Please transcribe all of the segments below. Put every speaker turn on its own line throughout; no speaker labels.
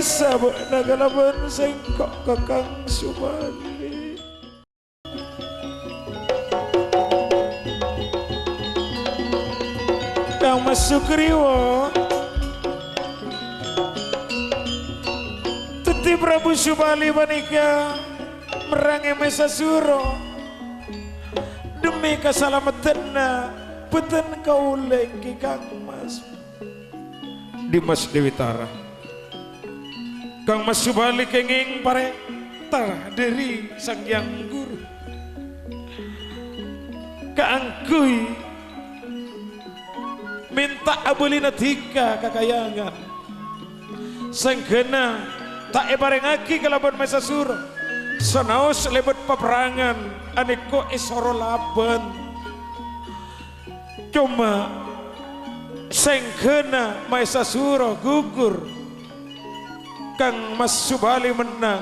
bisa bu nagalaban sengkok Kakang Subali. Kang Mas Sugriwa Tuti Prabu Subali manika merangi Mahesasura demi keselamatanna beten kauleng ki Kang Mas Dimas Dewi Tara. Kang Mas Subali kenging pare tara dari Sang Hyang Guru kaangkui minta abulina tika kakayangan senggena tak ebarengaki kalaban Mahesasura sanaos lebet peperangan aneko isoro laban cuma senggena Mahesasura gugur Kang Mas Subali menang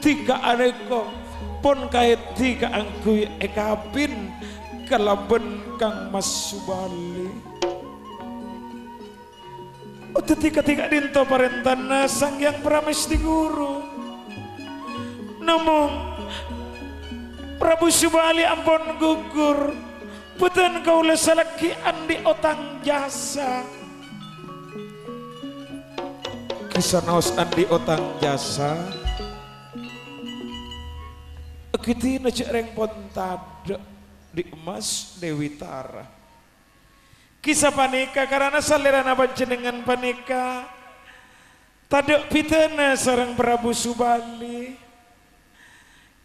tiga aneko pun kait tiga angkui ekapin kalaban Kang Mas Subali. Oh ketika dinto parentana Sang Hyang Pramesti Guru namun Prabu Subali ampun gugur puten kaula salaki andi otang jasa kisah naos andi otang jasa kitina cereng pontade di emas Dewi Tara kisah panika karena salirana panjenengan panika taduk pitena sareng Prabu Subali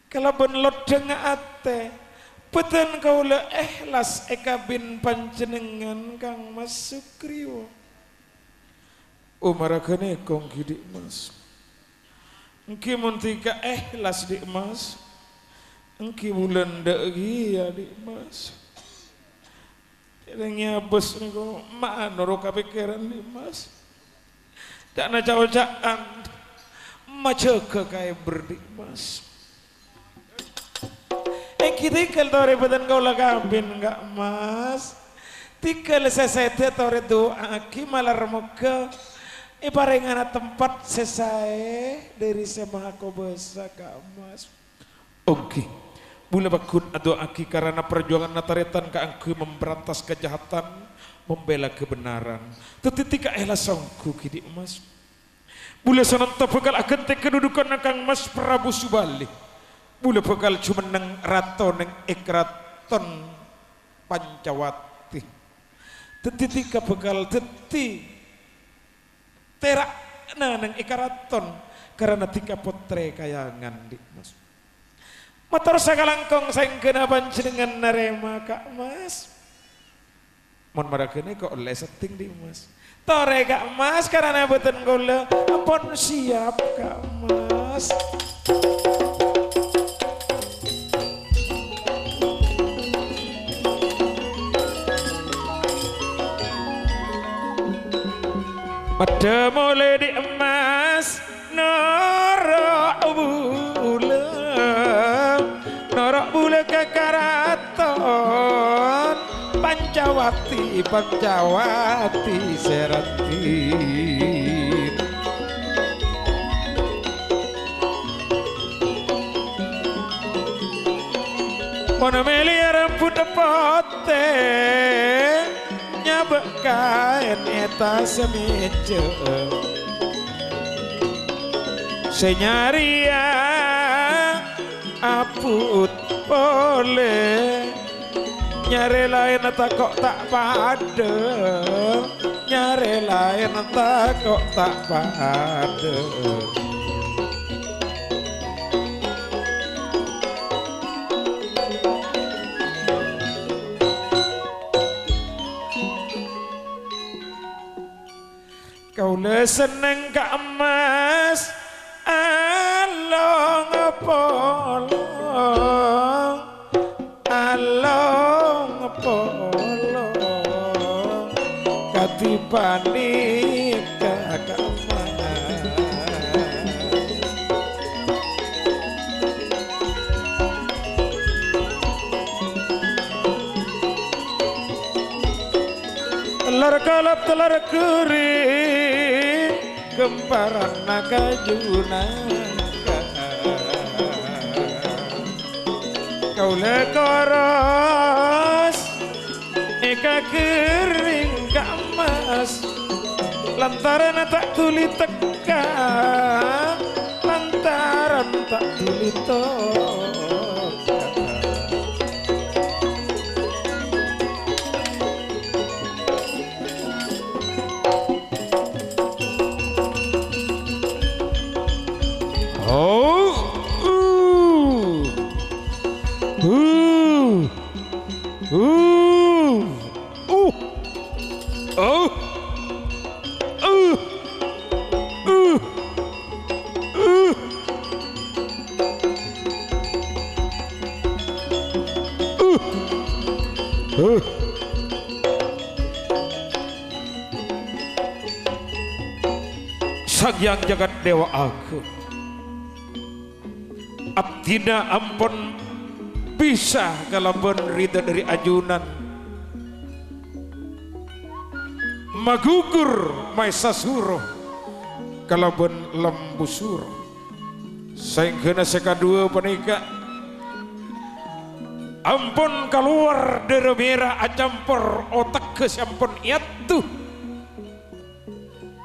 kalaban lodeng ate peten kaula ikhlas ekabin panjenengan Kang Mas Sugriwa umaragane kongki di emas engki muntika ikhlas di emas engki bulan degi ya di emas Terengnya bos niku manoro kapikiran di emas dana cawajaan maceke kae berdi emas kita ikal tore badan kau lagambin enggak mas tikal sesete tore doa aki malar muka ibarengan tempat sesai dari semako besa kak mas oke Bula bakun ado aki karena perjuangan nataretan ka angku memberantas kejahatan membela kebenaran tetitika ehla songku kidi emas bula sananta bekal akan te kedudukan Kang Mas Prabu Subali bula bekal cuma neng rato neng ikraton Pancawati tetitika bekal teti terak neng ikraton karena tika potre kayangan di mas motor sakalangkong sengkena panjenengan narema Kak Mas mon maragene kok oleh setting di Mas tore Kak Mas karena boten kula ampun siap Kak Mas pada mulai di emas norok bule ke karaton Pancawati serati mana meliar rambut pote nyabek kain eta semeja senyaria aput boleh nyare lain tak kok tak pada nyare lain tak kok tak pada kau le seneng Kak Mas along polong along polong katipani Kak Mas telar kalap telar kering kemparan nakajunan kau lekoros eka kering kamas lantaran tak tuli teka lantaran tak tuli toka Sang Yang Jagat Dewa Agung abdina ampun bisa kalaban rida dari ajunan magugur maesasuro kalaban lembusuro sehingga sekadua penika ampun keluar dari merah acampur otak ke sampun itu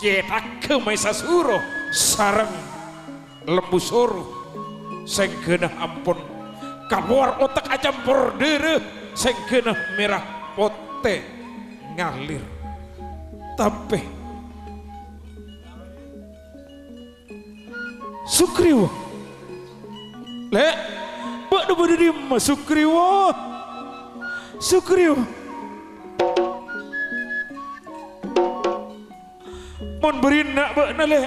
cetak ke maesasuro sarang lembusuro sehingga ampun keluar otak acampur dere sehingga merah pote ngalir tapi Sukriwa le bak do bade dimma Sukriwa mon berina bak na le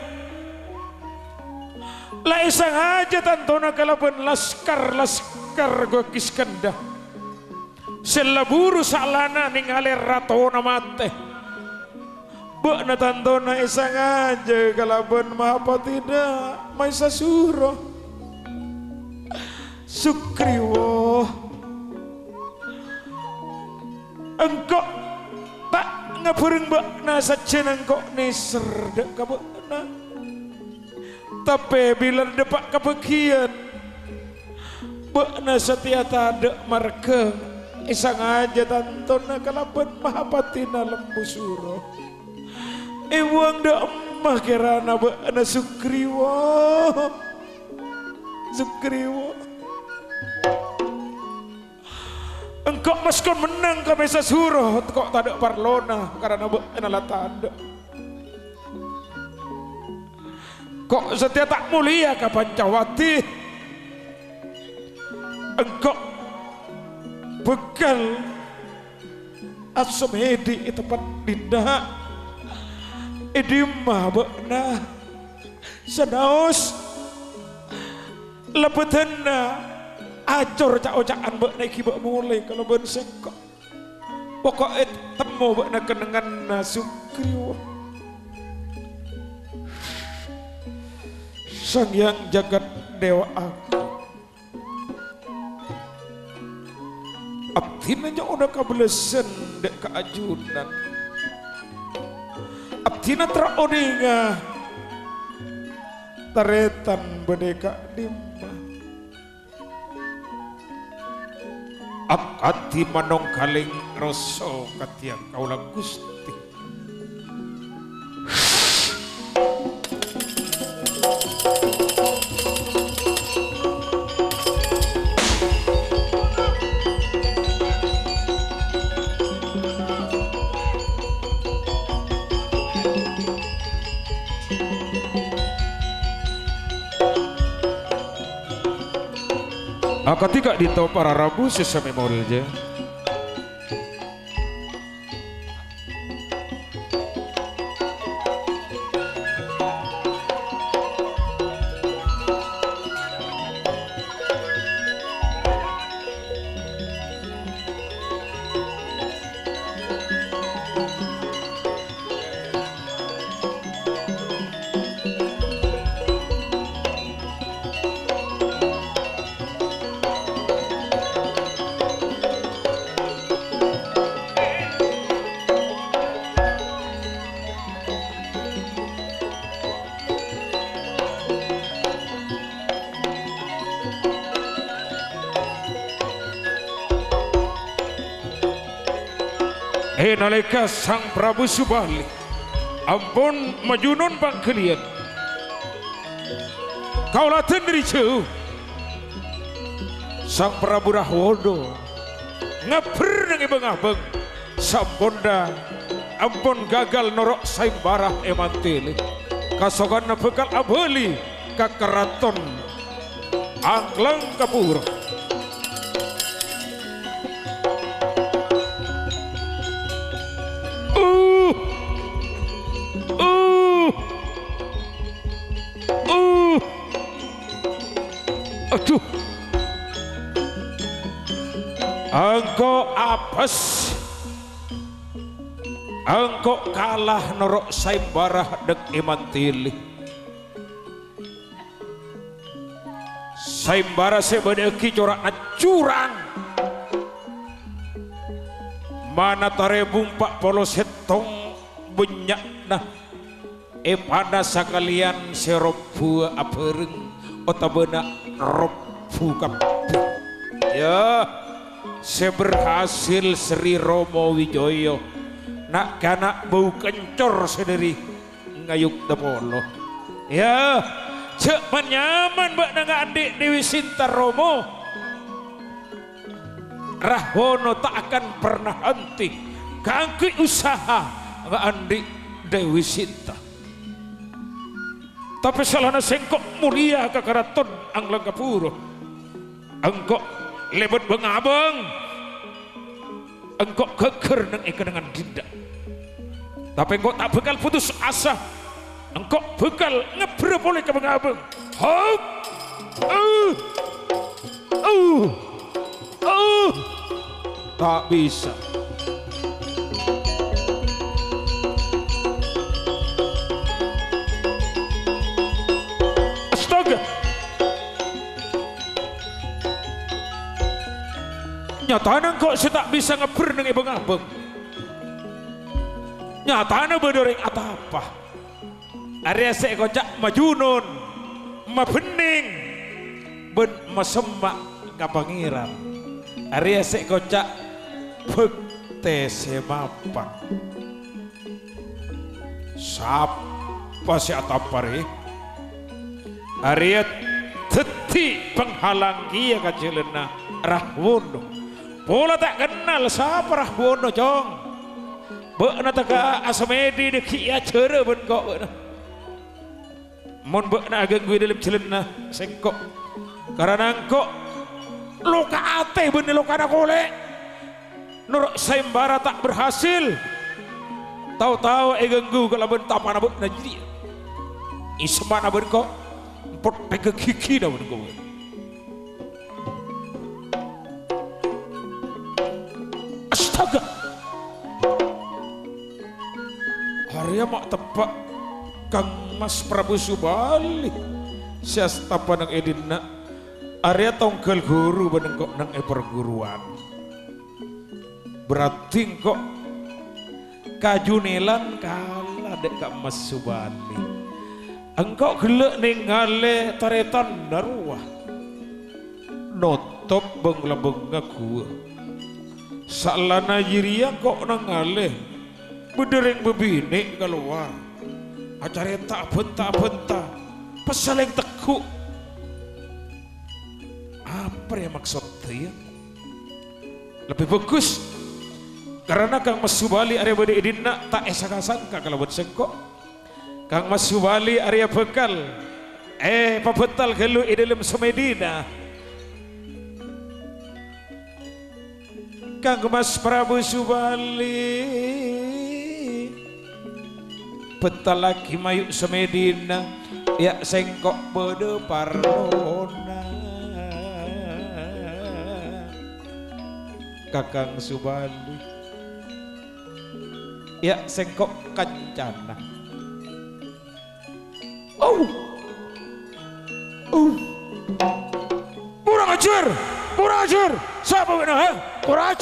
la isang aja tantona kalaban laskar gua kiskanda selaburu salana ningalir ratona mate bak na tantona isang aja kalaban mahapatina maesasuro Sukriwo engkau tak ngabareng bak na sajen engkau niser dek kabak na tapi bila depak kebagian bakna setia tada marga isang aja tantona kalaban mahapatina lembusuro iwang da emah kirana bakna Sukriwo engkau maskon menang ke maesasuro kok tada parlona karena bakna latanda kok setia tak mulia ke Pancawati engkau bekal asmedi tempat dinda idimah bakna senaos lebetena acor cak-ocakan bakna iki bak mulai kalau ben sengkok pokoknya temu bakna kenengan Sukriwo Sang Yang Jagat Dewa Agung abdina nya udah kabelesen dek keajunan abdina teraodinga taretan bedeka dimma abdi manong kaling roso katiang kaula Gusti ketika dito para Rabu sesame molje nalika Sang Prabu Subali ampun majunon pangkelian kaulaten dari jauh Sang Prabu Rahwono ngaper nang ibang-abang sampunda ampun gagal norok saimbarah emantili kasogan bekal abeli ka keraton Anglangkapura. Aduh, engkau apes, engkau kalah norok saimbarah dek imantili. Saimbara sebadeki corak curang mana tarebung pak polos hetong banyak nah pada sakalian serobu apereng otabena robu kabeh ya seberhasil Sri Romo Wijoyo nak kanak bau kencor sendiri ngayuk dapolo ya cek menyaman mbak nanga adik Dewi Sinta Romo Rahwono tak akan pernah henti kangki usaha nggak adik Dewi Sinta tapi salahna sengkok mulia ke keraton Anglangkapura engkok lebet bengabang engkok keker nang eka dengan dinda tapi engkok tak bekal putus asa engkau bekal ngebrep oleh kebangabang hop tak bisa astaga nyatana engkau tak bisa ngeber dengan ibang-abang nyatana berdering apa Arya sekocak majunon mabening ben masemak kapangiran Arya sekocak bekte semapa sapa si atapare Arya teti penghalang kia kajelena Rahwono pola tak kenal siapa Rahwono jong beuna taka asamedi de kia cere ben kok beuna mon beuna ageng gue dalam celana sengkok karena engkok luka ate bener luka na kole nur saimbara tak berhasil tahu-tahu egenggu kalau bentak mana beuna jadi ismana ben kok pot peke kiki dah ben kok astaga Arya mak tepak Kang Mas Prabu Subali siasta panang edina Arya tongkel guru benengkok nang perguruan berarti kok kajunelan kalah dek Kang Mas Subali engkau gelek ningale taretan daruah notop benglebeng ngaku salana jiria kok nangale bedereng bebine keluar acara tak benta-benta pesaling tekuk apa ya maksudnya lebih bagus karena Kang Mas Subali Arya Bade Edina tak sangka kalau buat sengkok Kang Mas Subali Arya bekal pabetal gelu dalam semedina Kang Mas Prabu Subali betal lagi mayuk semedina ya sengkok bede parlona Kakang Subali ya sengkok kancana kurang ajar siapa benar ha kurang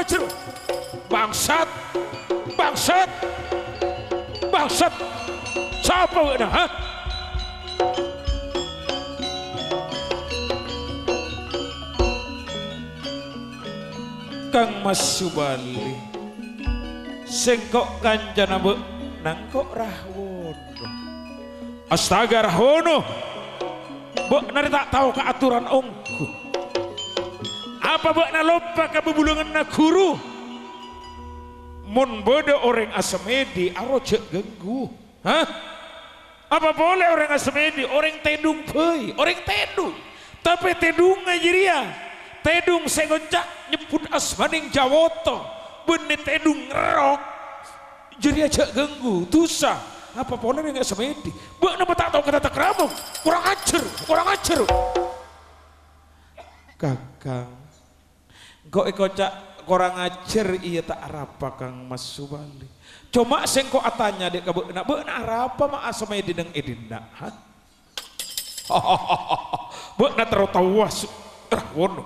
ajar bangsat siapa benar ha Kang Mas Subali sengkok kancana be nangkok Rahwono. Astaga Rahwono, be nari tak tahu ke aturan ongku. Apa be na lupa ke bebulungan na guru? Mon beda orang Asemedi aro cek genggu. Hah? Apa boleh orang Asemedi? Orang tedung pei, orang tedung. Tapi tedung aja dia. Tedung segoncak nyebut asmaning Jawoto. Benih tedung ngerok. Jadi aja genggu, tusa. Apa boleh orang Asemedi? Buat nama tak tahu kata tak ramuk. Kurang ajar, kurang ajar. Kakang, kok ikocak kurang ajar iya tak arapa Kang Mas Subali. Cuma sengko atanya dek kabuk nak beuna arapa mah Asemedi deng edinda. Hah? Beuna tawas Rahwono.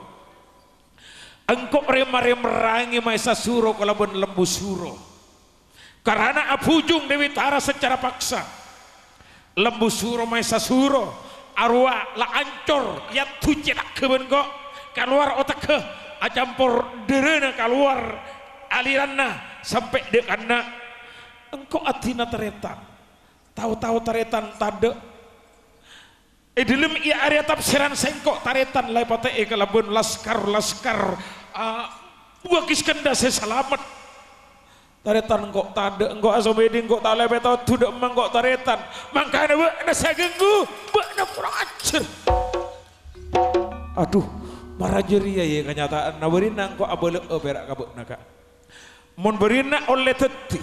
Engkau rem merangi Maesa Suro kalaupun lembu suro. Karena abujung Dewi Tara secara paksa. Lembu suro Maesa Suro arwah la ancor ya tucedak keben kok keluar otak ke acampur derena keluar aliranna sampai dekana engkau atina teretan tahu-tahu teretan tade dalam ia area tafsiran sengkok taretan lai pate kalabun laskar wakis kenda selamat taretan engkau tade engkau Asemedi engkau tak lebih tahu tidak emang engkau taretan makanya beuna saya genggu beuna kurang ajar. Aduh marah jeria ya kenyataan na berina engkau abele berak kabut naka mon berina oleh teti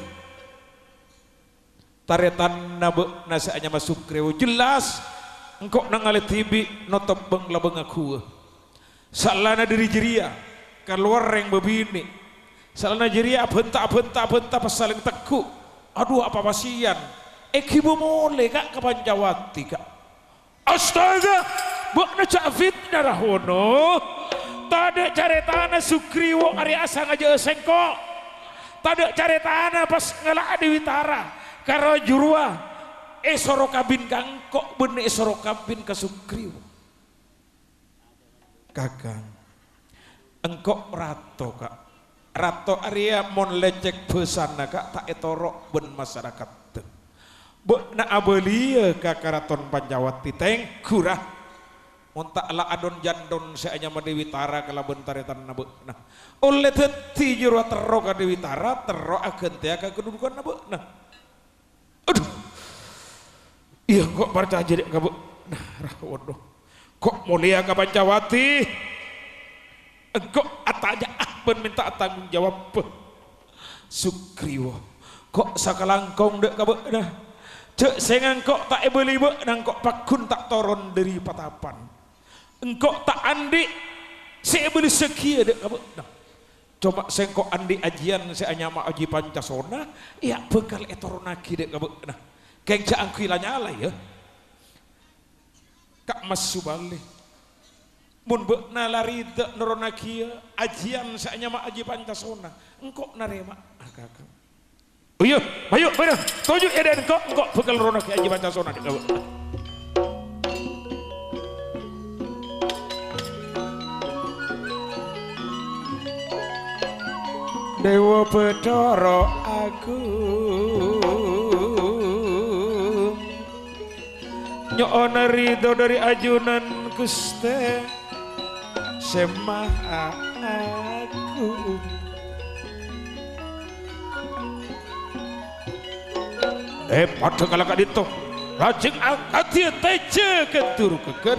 taretan na beuna saanya masuk krewo jelas engkau nangali tibi notop beng labeng aku salana diri jeria keluar yang bebini salana jeria benta pasaling teku aduh apa pasian ekibu mole kak ke Panjawati kak astaga bukan cak fitnah Rahwono tade caretana Sukriwo ari asa ngaje sengkok tade caretana pas ngelak Dewi Tara karo jurua esoro kabin kangkok bener esoro kabin ke Sukriwo. Kakang engkok rato kak rato area mon lecek besana kak tak etorok ben masyarakat be na abelia kakaraton Panjawati tengkurah montak la adon jandon seanya Dewi Tara kalaben taretan na beuna oleh teti jero tero ka Dewi Tara tero akeun teh ka kedudukan na beuna aduh iya kok percaya jadi ka beuna Rahwono kok mulia ka Panjawati engkau ataja ben minta tanggung jawab Sukriwo kok sakalangkong dek ka beuna cek sengang kok tak ebeli beuna kok pakun tak toron dari patapan engkau tak andi saya beli sekia dek kamu nah coba sengkok andi ajian saya nyama aji Pancasona ya bekal etoronaki dek kamu nah keng caangku nyala ya Kak Mas Subali mun bekna lari dek neronaki ajian saya nyama aji Pancasona engkau narema kakak iya ayo bener tujuh eden engkau bekal neronaki aji Pancasona dek kamu Dewa Bathara Agung nyoona ridho dari ajunan Gusti Semah Agung padha kalaka dito lajeng angkat teje ketur keken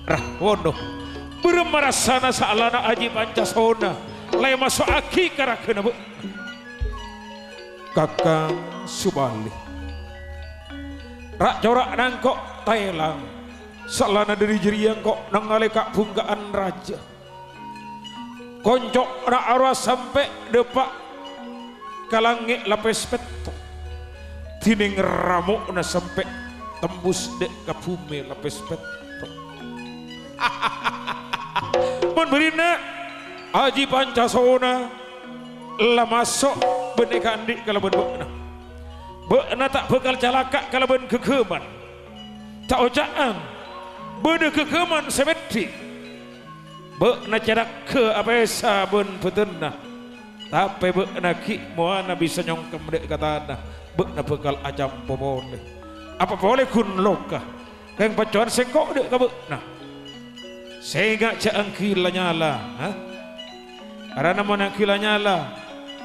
Rahwono bermerasana saalana aji Pancasona lay masuk aki karakena bu Kakang Subali rak corak nangkok Thailand saalana dari jeriang kok nangale kak bunggaan raja koncok rak arwah sampai depak kalangi lapis petok tining ramuk na sampai tembus dek ke bumi lapis petok mun berina Haji Pancasona lah masuk beneka andi kalau beuna tak bekal calaka kalau ben kekeman tak ojaan beda kekeman semeti beuna cedak ke apesa ben petenna tapi beuna ki moana bisa nyongkem dek katana beuna bekal ajam popon apa boleh kun loka kang pacuan sengkok dek ka beuna sehingga caangkila nyala ha karena mana kila nyala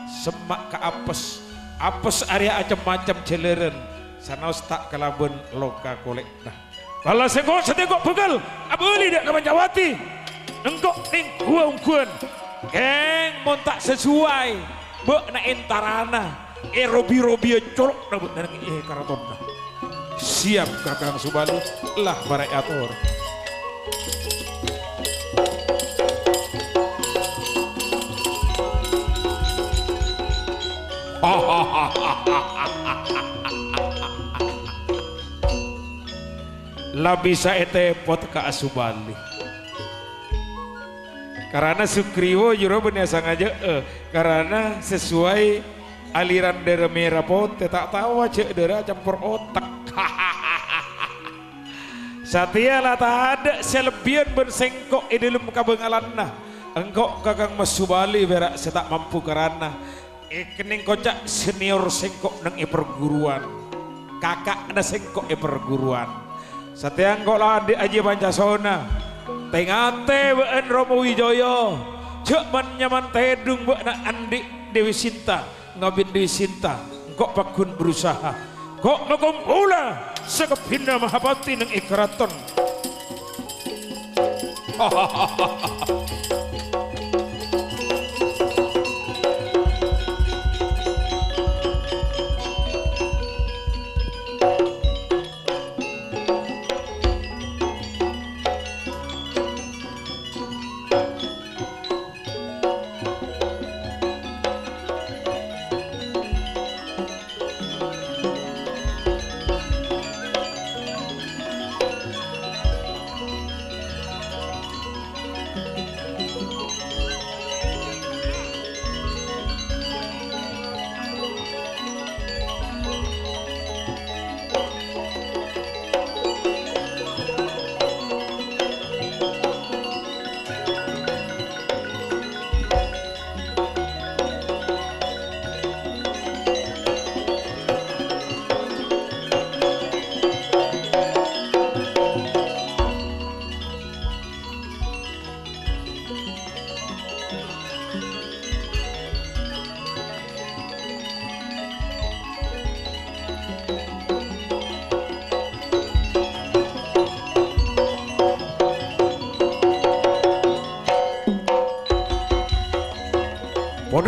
semak ke apes area macam-macam celeren sanos tak kalaben loka kolek nah kalau sengkok setengok begal abeli dak Kamanjawati engkok ning gua-guan geng mon tak sesuai bek na entarana robi-robi colok na bet nang karaton siap Kakang Subali lah barakator lah bisa etepot ke Asubali karena Sukriwo juro bener sengaja karena sesuai aliran dera merah pote tak tahu aja dera campur otak Satya lah tak ada selebihan bersengkok di dalam kabengalan nah engkau Kakang Mas Subali berak setak mampu karena kening kocak senior sengkok nang perguruan kakak na sengkok perguruan Satya engkau lah adik Haji Pancasona tengate beun Romo Wijoyo cek nyaman tedung beun andi Dewi Sinta ngabin Dewi Sinta engkau pakun berusaha kok makumpula sekepinda Mahapati nang ikraton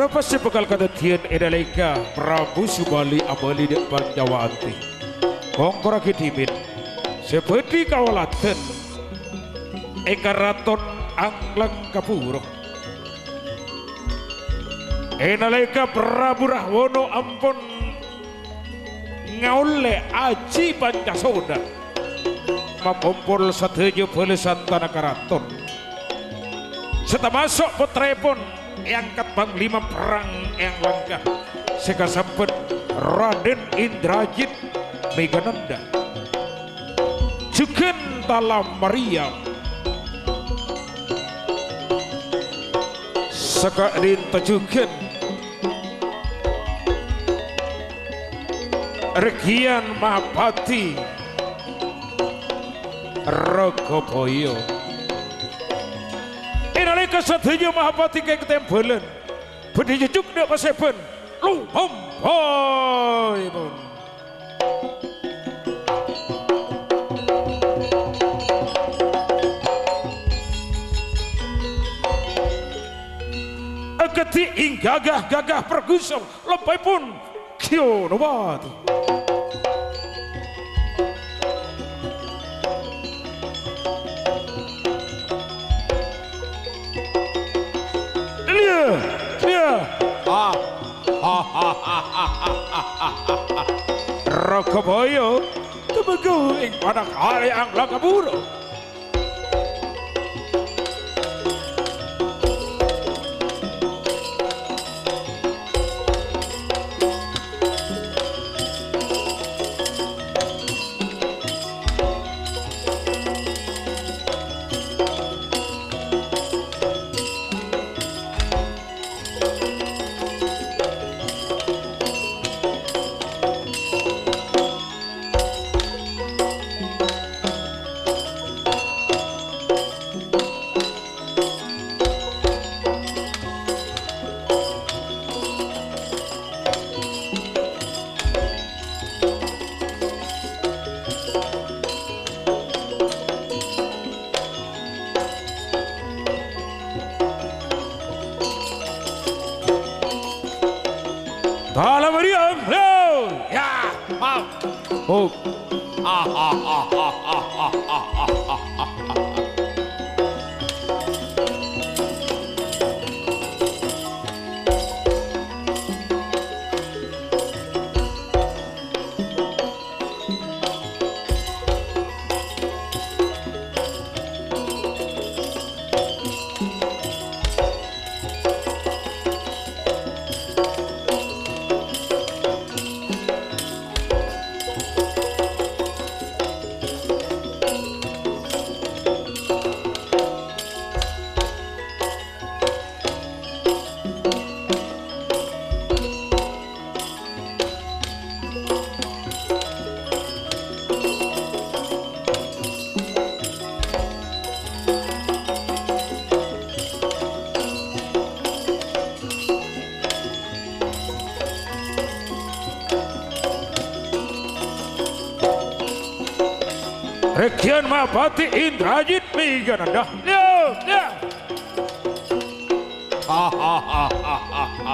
Pada pasti bekal kata Tian Edaleka Prabu Subali Abali dek Panjawati Kongkora kitimin seperti kawalatan Ekaraton Anglang Kapuro Edaleka Prabu Rahwono ampun ngaule Aji Pancasona mapompol satejo pelesan tanah karaton setelah masuk putrepon angkat panglima perang yang langkah sekasampun Raden Indrajit Megananda Juken Talam Maria sekadin tajuken Regian Mahapati Rogoboyo nalika sadaya Mahapati kaya ketempelan bedi jujuk dak paseben lu homboy pun aketi ing gagah pergusung lepai pun kyo nobati Rogoboyo tumegu ing padang hari Anglang Kapuro Dalam meriam, ya, mau, oh, ah, ah, ah, ah, ah, ah, ah, ah, ah. Rekian Mapati Indrajit Migananda. Ya. Ha ha ha ha ha ha.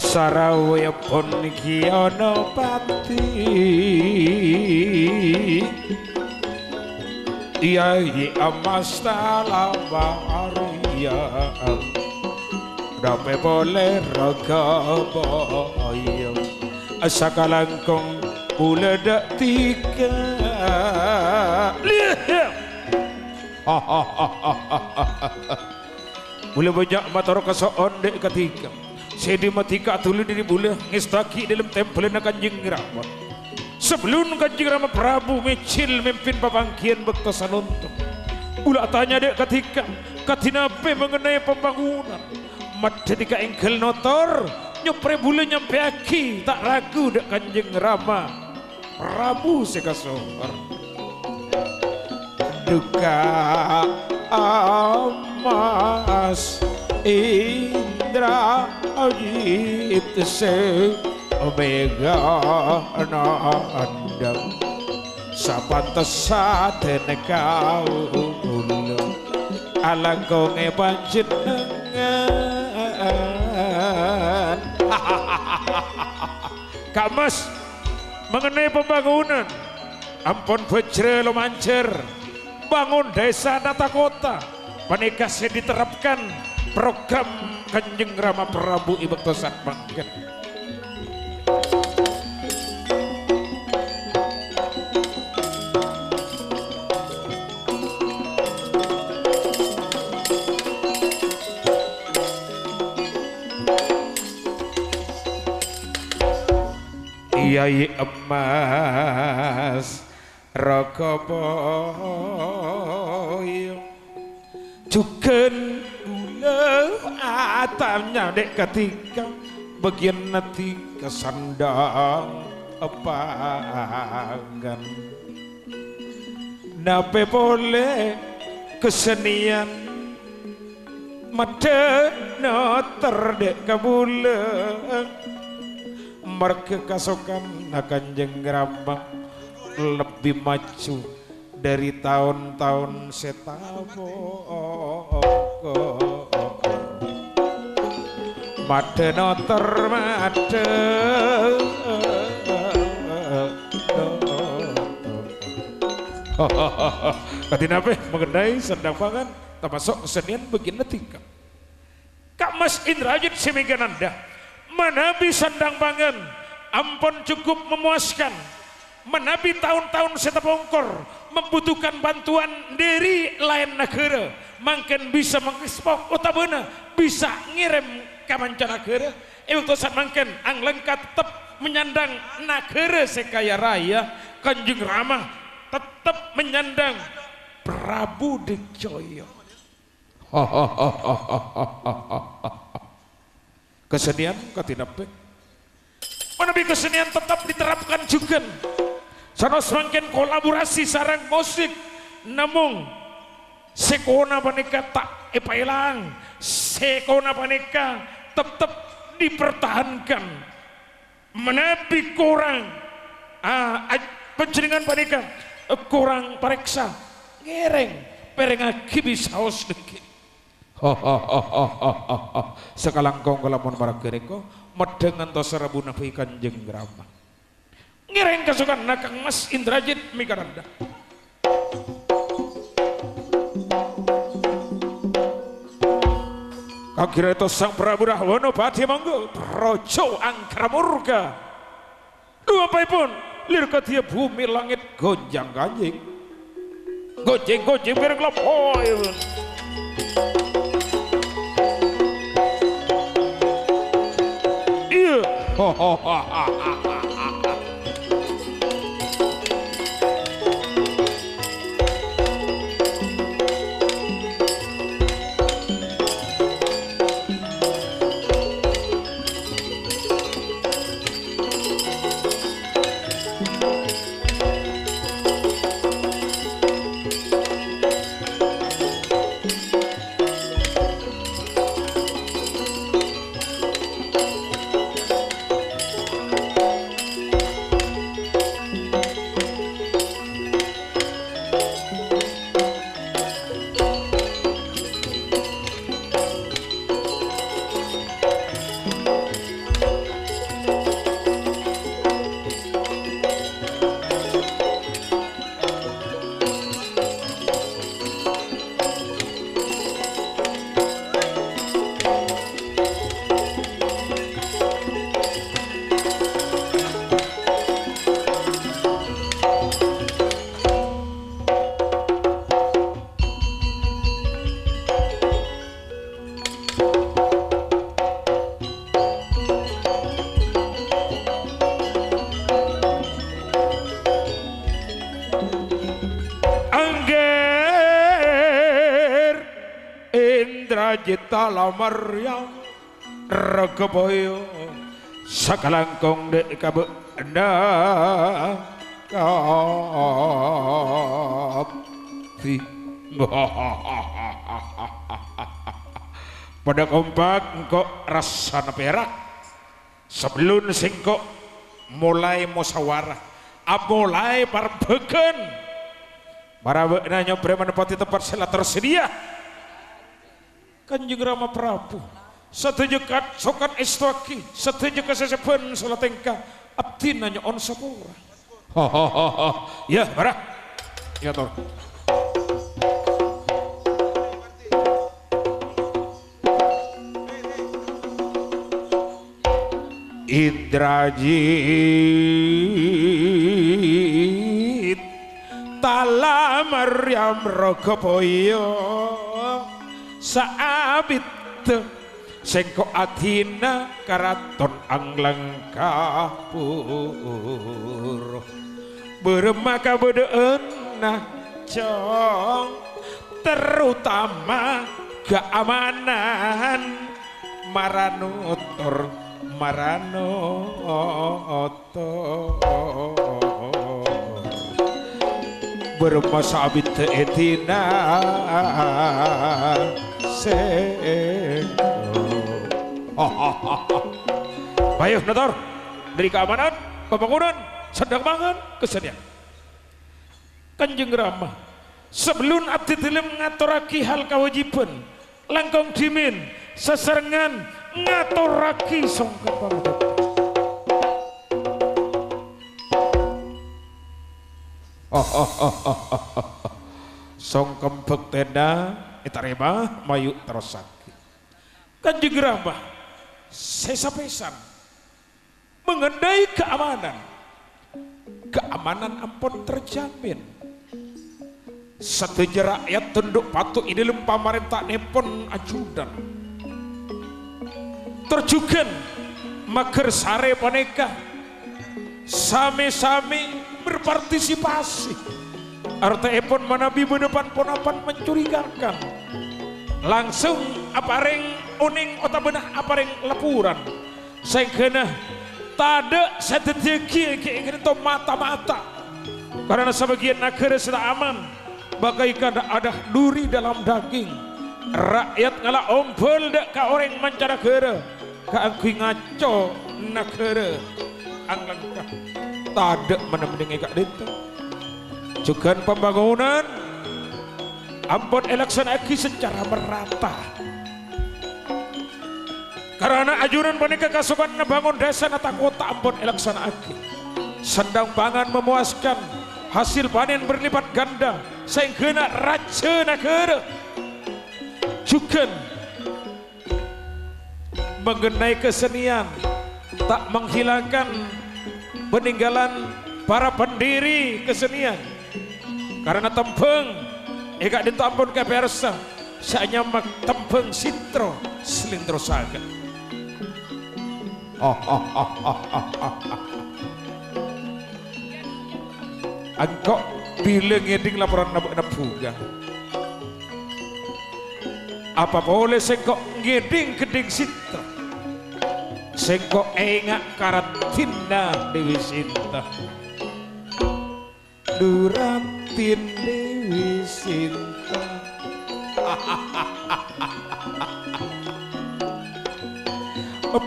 Sarawaya pun kiana pati Iyai amasta labaria Dape boleh raga bayam Sakalangkong uladak tiga Mula banyak matar kasoon dek ketiga Sedi matika tuli diri bula ngestaki dalam tempel Kanjeng Rama. Sebelum Kanjeng Rama Prabu mecil memimpin pabangkian bekto sanuntung. Ula tanya dek ketika katinape mengenai pembangunan. Mat ketika engkel notor nyopre bula nyampe aki tak ragu dek Kanjeng Rama Prabu sekasor. Duka amas Indra Ajit se Omega Anandam Sapantesan kau ulo Alangkonge panjenengan Kak Mas mengenai pembangunan ampun bejre lo mancer bangun desa nata kota panikasnya diterapkan program Kanjeng Rama Prabu Ibekto Satmanggen. Iyai emas Rokoboyo Juken atamnya dek ketika bagian nanti kesandang epangan nape boleh kesenian made no terdek kabula marke kasokan Kanjeng Rama lebih maju dari tahun-tahun setabo made no termade Kadinape mengenai sendang pangan termasuk kesenian begini tingkah. Kak Mas Indrajit Simigananda menabi sandang pangan ampun cukup memuaskan, menabi tahun-tahun setepongkor membutuhkan bantuan dari lain negara, mungkin bisa mengekspor utamanya bisa ngirim ke mancanegara. Untuk saat mungkin ang lengkap tetap menyandang negara sekaya raya, Kanjeng Rama tetap menyandang Prabu Dijaya. Kesenian katinapek menabi kesenian tetap diterapkan juga. Sanos semakin kolaborasi sarang musik, namun sekona panika tak epailang, sekona panika tetap dipertahankan. Menabi kurang penjaringan panika kurang pareksa ngereng perengaki bisa haus deki. Sekalangkong kalamun maragereko medengan tosarabu nabi Kanjeng Rama ngiring kesukaan Kang Mas Indrajit Migananda. Akhirnya itu sang Prabu Rahwana Pati monggo Projo Angkramurga dua pun lirka dia bumi langit gonjang ganjing gojeng bareng lapoy. Iya. Indrajit Maryam Ragaboyo sakalangkong dek kabenda kapi pada kompak kok rasana perak sebelum singkok mulai musyawarah mulai parbegan para nanya menepati tempat sela tersedia. Kanjeng Rama Prabu setuju kat sokan istwaki setuju kesesepan salat tengka abdi nanya on sapura. Ya marah ya tor Indrajit Maryam Ragaboyo saabit sengko atina karaton anglang kapur bermaka bedeen nah cong terutama keamanan maranotor bermasa abit etina Bayuh Nator dari keamanan pembangunan sedang mangan kesenian Kanjeng Rama sebelum abdi dilem ngaturaki hal kewajiban langkong dimin seserengan ngaturaki songkap pangdut songkem bektena itareba mayu terosaki Kanjeng Rama sesapesan mengenai keamanan ampun terjamin setuju rakyat tunduk patuh ini lempah pamarentah nepon ajudan terjugan mager sare paneka sami-sami berpartisipasi artepun manabi bedepan ponapan mencurigakan langsung apareng uning otabenah apareng lapuran sehingga tada sedeki itu mata-mata karena sebagian negara sudah aman bagaikan ada duri dalam daging rakyat ngalah ompol dek ka orang mancanegara ka angki ngaco negara anglangkah tada menemani kak itu juga pembangunan ampun election lagi secara merata karena ajuran menikah kasukan ngebangun desa nata kota ampun election lagi sendang pangan memuaskan hasil panen berlipat ganda sehingga raja negara juga mengenai kesenian tak menghilangkan peninggalan para pendiri kesenian karena tembeng eka ditampun ke persa saya mak tembeng sintro selintro saga angkok bilang ngeding laporan nabuga apa boleh sengkok ngeding keding sintro sengkok engak karatina Dewi Sinta Duratin Dewi Sinta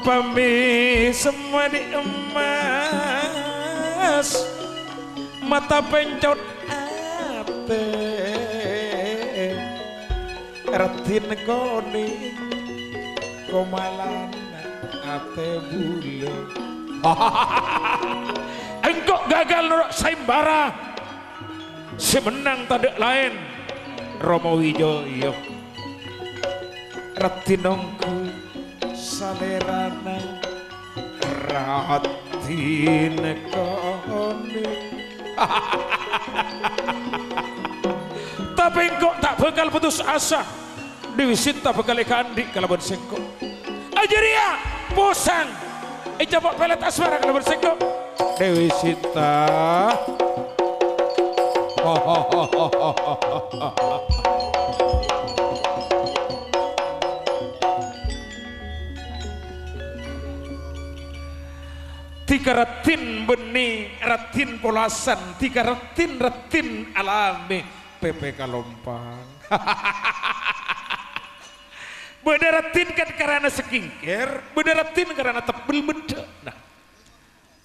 Pami semua di emas mata pencot ate ratin koni komalan ate bule engkau gagal nurut saimbara semenang tadek lain Romo Wijoyo ratinongku salerana ratin koni tapi engkau tak bakal putus asa Dewi Sinta bakal ikandik kalau bersengkok ajaria bosan coba pelet asmara kalau bersengkok Dewi Sinta tiga ratin benih ratin polasan tiga ratin alami PP Kalompang beda ratin kan karena skincare beda ratin karena tebel beda nah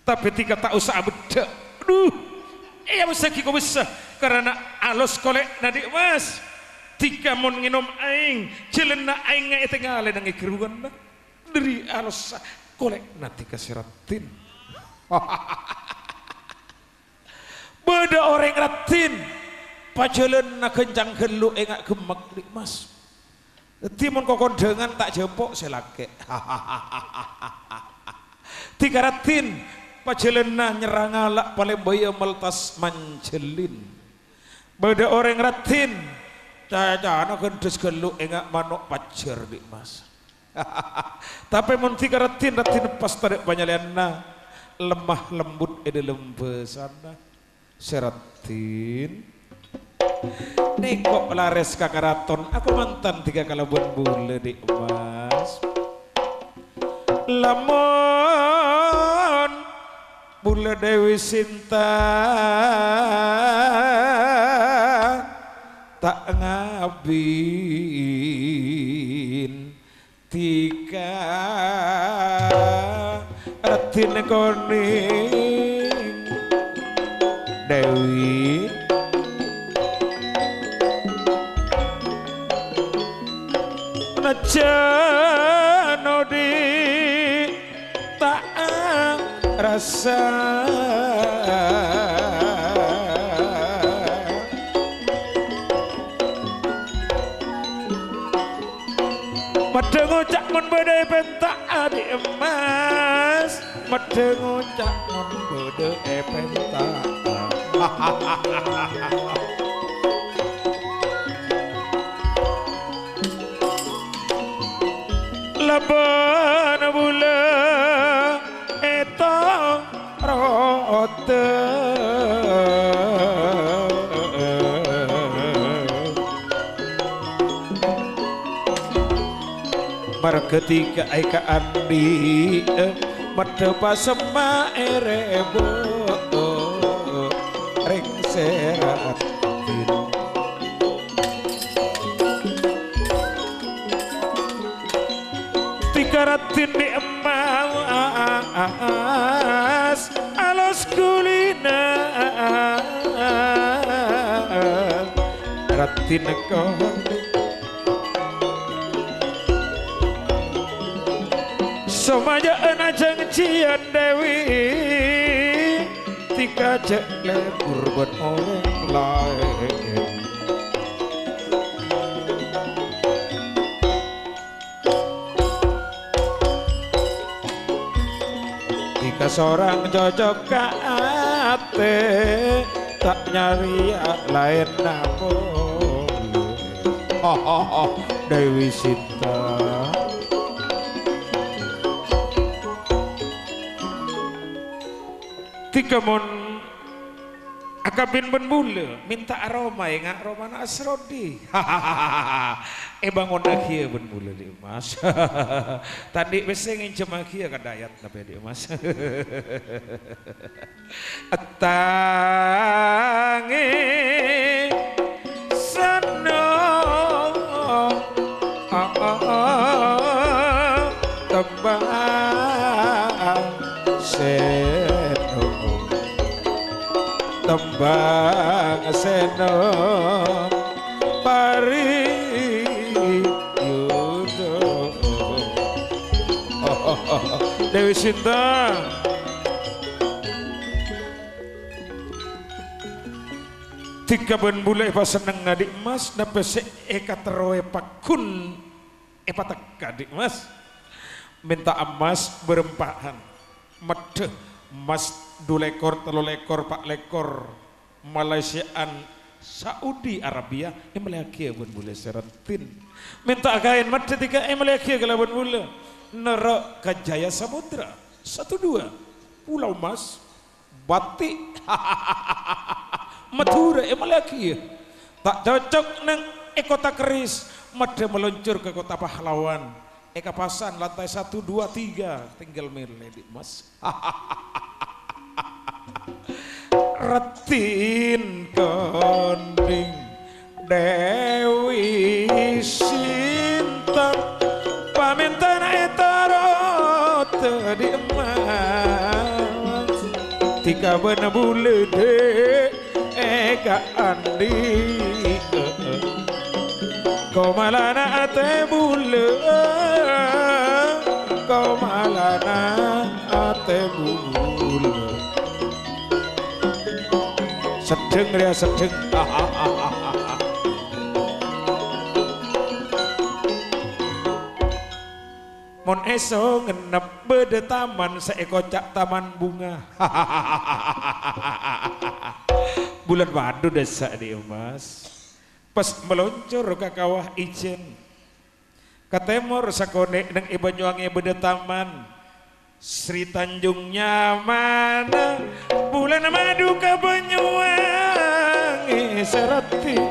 tapi tiga tak usah beda aduh bisa kiko bisa karena alus kolek nadik mas tiga mon nginom aing jelena aing nggak tinggal dengan keruan dari alus kolek nanti kasih ratin beda orang ratin pajalan na kencang gelu engak gemek di mas timun kokon dengan tak jempok selake tiga ratin pajalan na nyerang alak paling baya meltas manjelin beda orang ratin cahaya na kendes gelu engak manok pajar di mas tapi mun tiga ratin pas tarik banyalena lemah lembut ede lembesana seratin nekok lares kakaraton aku mantan tiga kalabun bule di emas lamun bule Dewi Sinta tak ngabin tiga ratin koning Dewi najan di tak rasa Medhe ngucak mun badhe pentak adik emas, medhe ngucak mun badhe pentak. Laban bula eta rote marketika aika andi medhe pasema erebo ring serat Ratin di emas alas kulina ratin kau somaja enajang cian dewi tika cek lebur buat orang lain seorang cocok ke ate tak nyari lain namun Dewi Sinta tiga mon akabin ben bule minta aroma ya ngak romana asrodi bangun lagi ya ben bule di emas tadi bese ngincem lagi ya kadayat tapi di emas tangi seno tembang seno tembang seno pari yudo Dewi Sinta tiga ben bule pa seneng ngadik mas nape se eka teroe pakun patak adik mas minta emas berempahan medhe mas 2 lekor 3 lekor 4 lekor Malaysiaan Saudi Arabia emelakia bun bule seratin minta kain medhe tiga emelakia kala bun bule nerok ke Jaya Samudra 12 Pulau Mas Batik Madura emelakia tak cocok neng kota keris medhe meluncur ke kota pahlawan kapasan lantai 1 2 3 tinggal milih di mas retin konding Dewi Sinta pamintan etarot di emas tiga bener bule de eka andi kau malana ate bule kau malana ate bule sedeng dia sedeng mon eso ngenep bede taman seekor cak taman bunga bulan madu desa di emas pas meluncur ke kawah ijen ke temor sakone neng Banyuwangi beda taman Sri Tanjung nyaman bulan madu ke Banyuwangi seratin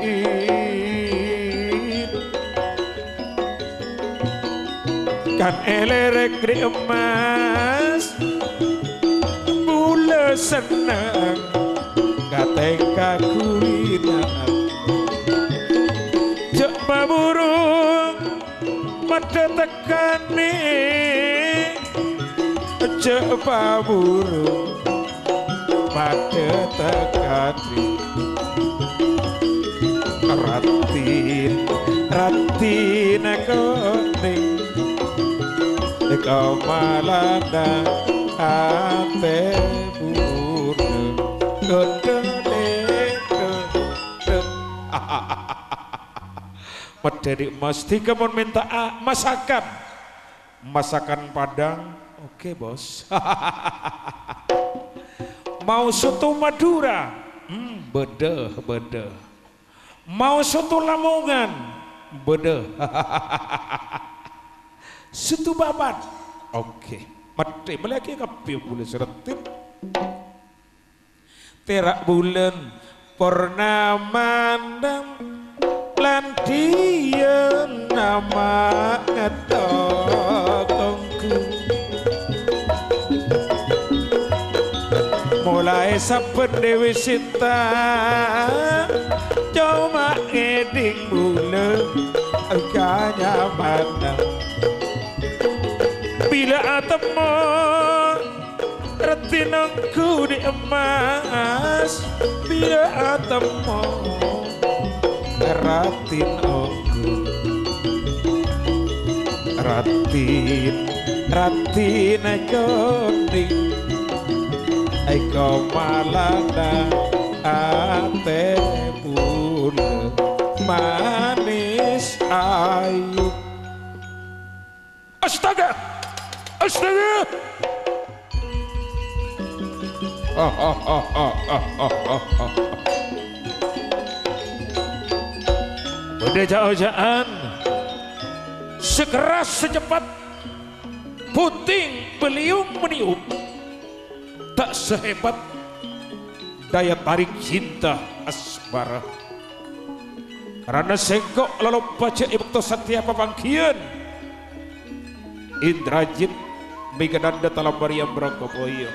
kan elerek di emas bule senang kateka kulina burung pada tekani cepa burung pada tekani ratin koning kau malada ate burung Mederi mesti kemun minta masakan. Masakan Padang. Oke, Bos. Mau soto Madura. Beda. Mau soto Lamongan. Beda. Soto Babat. Oke. Mati melaki kapi boleh seretin. Terak bulan purnamandang lan dia nama ngetokongku. Mulai saben Dewi Sinta cuma ngeding bulan kanya mana bila temu retinangku di emas bila temu ratin aku ratin akondi aiko malanda ate bule manis ayu. Astaga udah jauh-jauhan sekeras secepat puting beliung meniup tak sehebat daya tarik cinta asmara karena sengkok lalu baca ibtu satya pamangkian Indrajit Megananda Talambariam Brangkoboyo